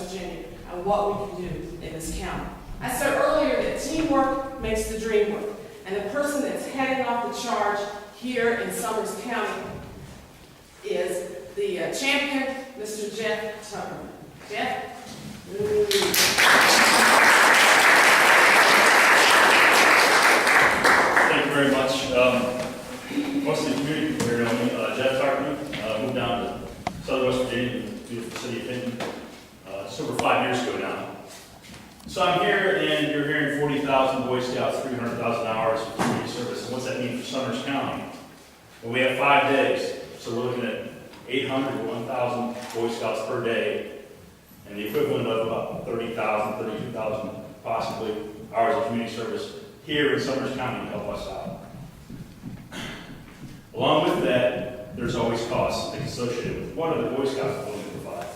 Virginia and what we can do in this county. I said earlier that teamwork makes the dream work, and the person that's heading off the charge here in Summers County is the champion, Mr. Geof Tuckerman. Geof? Thank you very much. Most of the community here know me. Geof Tuckerman, moved down to southern West Virginia, the beautiful city of Hinton, just over 5 years ago now. So I'm here, and you're hearing 40,000 Boy Scouts, 300,000 hours of community service. And what's that mean for Summers County? Well, we have 5 days, so we're looking at 800 to 1,000 Boy Scouts per day, and the equivalent of about 30,000, 32,000 possibly hours of community service here in Summers County to help us out. Along with that, there's always costs and things associated with what are the Boy Scouts willing to provide.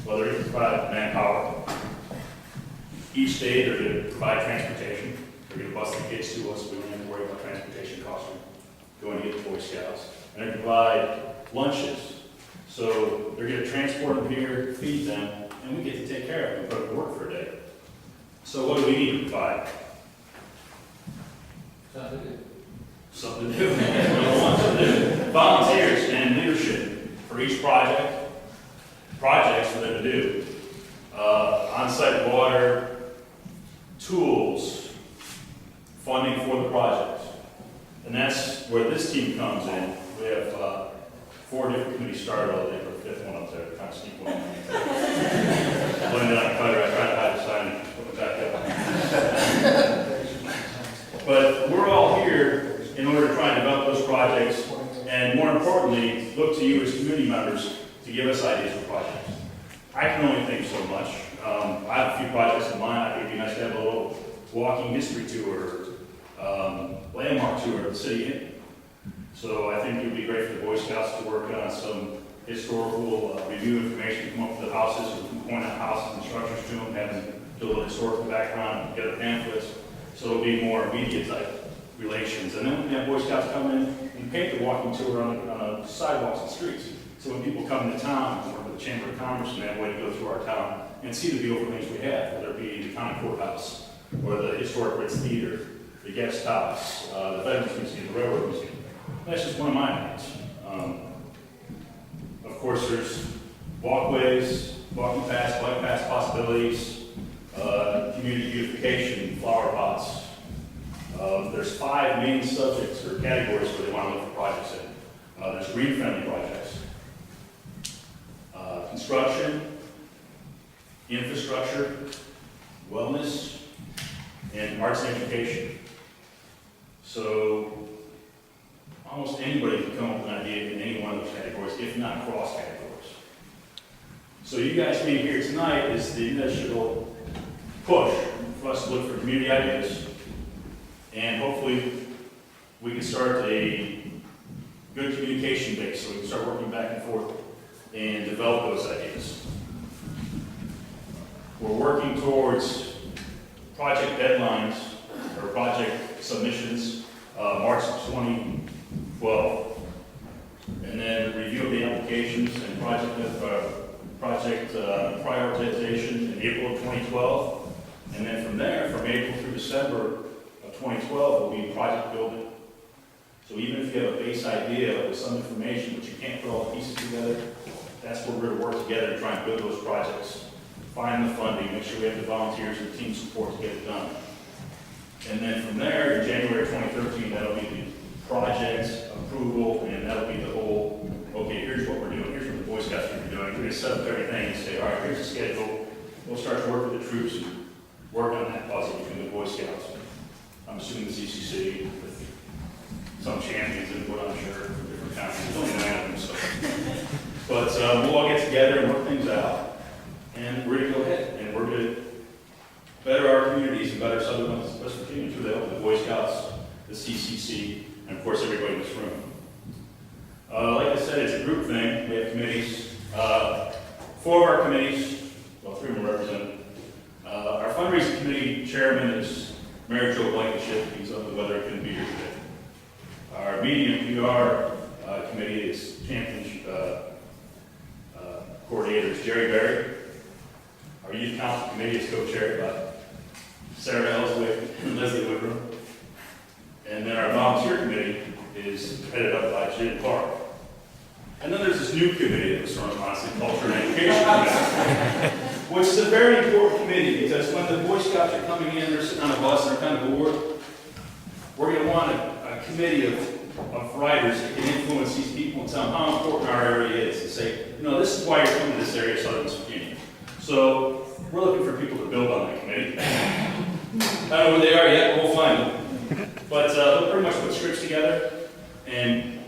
Whether they provide manpower, each day they're going to provide transportation. They're going to bus the kids to us. We don't have to worry about transportation costs going to get the Boy Scouts. And they provide lunches. So they're going to transport them here, feed them, and we get to take care of them and put them to work for a day. So what do we need to provide? Something to do. Volunteers and leadership for each projects for them to do. On-site water, tools, funding for the projects. And that's where this team comes in. We have 4 different committees started all day, for the 5th one up there, kind of sneak one in. When I cut her, I tried to hide the sign and put it back up. But we're all here in order to try and develop those projects, and more importantly, look to you as community members to give us ideas for projects. I can only think so much. I have a few projects in mind. I think it'd be nice to have a little walking history tour, landmark tour of the city. So I think it would be great for the Boy Scouts to work on some historical review information, come up with the houses, or point out houses and structures to them, have them do a little historical background, get a pamphlets. So it'll be more immediate type relations. And then we can have Boy Scouts come in and paint the walking tour on sidewalks and streets. So when people come into town and work with the Chamber of Commerce and they have a way to go through our town and see the beautiful things we have, whether it be the county courthouse, or the historic Ritz Theater, the guest house, the Veterans Museum, the Railroad Museum. That's just one of my ideas. Of course, there's walkways, walking paths, bike paths possibilities, community beautification, flower pots. There's 5 main subjects or categories where they want to look for projects in. There's green-friendly projects, construction, infrastructure, wellness, and arts and education. So almost anybody can come up with an idea in any one of those categories, if not cross categories. So you guys being here tonight is the initial push for us to look for community ideas, and hopefully we can start a good communication base so we can start working back and forth and develop those ideas. We're working towards project deadlines or project submissions, March 2012, and then review of the applications and project prioritization in April of 2012, and then from there, from April through December of 2012, will be project building. So even if you have a base idea with some information, but you can't put all the pieces together, that's where we're going to work together to try and build those projects. Find the funding, make sure we have the volunteers and team support to get it done. And then from there, in January 2013, that'll be the project approval, and that'll be the whole, okay, here's what we're doing, here's what the Boy Scouts are doing. We're going to set up everything and say, all right, here's the schedule. We'll start to work with the troops and work on that puzzle between the Boy Scouts. I'm assuming the CCC with some champions input, I'm sure, from different counties. There's only 9 of them, so. But we'll all get together and work things out, and we're going to go ahead, and we're going to better our communities and better Southern West Virginia through the help of the Boy Scouts, the CCC, and of course everybody in this room. Like I said, it's a group thing. We have committees. 4 of our committees, well, 3 of them represent. Our fundraising committee chairman is Mayor Joe Blankenship. He's under the weather, he couldn't be here today. Our media and PR committee is champion coordinator is Jerry Berry. Our Our youth council committee is co-chaired by Sarah Ellswick and Leslie Woodrum. And then our volunteer committee is headed up by Jen Clark. And then there's this new committee that was sort of honestly Culture and Education Committee, which is a very important committee because when the Boy Scouts are coming in, they're sitting on a bus and they're kind of bored. We're going to want a committee of writers that can influence these people and tell them how important our area is. And say, you know, this is why you're coming to this area of Southern Virginia. So we're looking for people to build on that committee. I don't know who they are yet, but we'll find them. But they'll pretty much put scripts together, and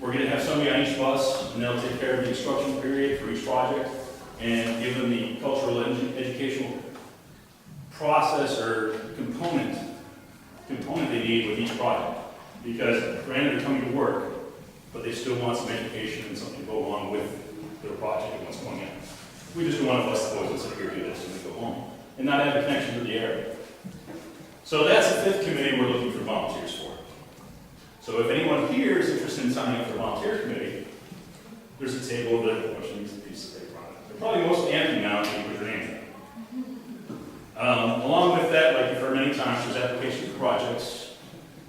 we're going to have somebody on each bus, and they'll take care of the instruction period for each project, and give them the cultural educational process or component they need with each project. Because granted, they're coming to work, but they still want some education and something to go along with their project and what's going on. We just don't want to bust the boys and sit here do this and then go home, and not have a connection to the area. So that's the fifth committee we're looking for volunteers for. So if anyone here is interested in signing up for the volunteer committee, there's a table that needs a piece of paper on it. They're probably mostly empty now, so you can put your names in. Along with that, like you've heard many times, there's applications for projects.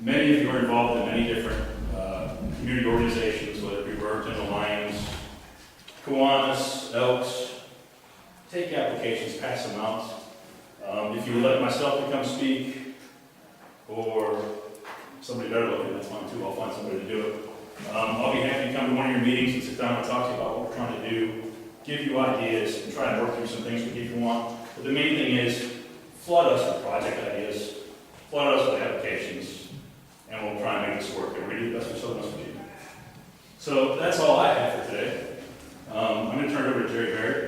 Many of you are involved in many different community organizations, whether it be Burton, Alliance, Kiwanis, Elks. Take applications, pass them out. If you would like myself to come speak, or somebody better looking, that's fine too, I'll find somebody to do it. I'll be happy to come to one of your meetings and sit down and talk to you about what we're trying to do, give you ideas, and try and work through some things with you if you want. But the main thing is, flood us with project ideas, flood us with applications, and we'll try and make this work. And we're going to do the best for Southern West Virginia. So that's all I have for today. I'm going to turn it over to Jerry Barrett.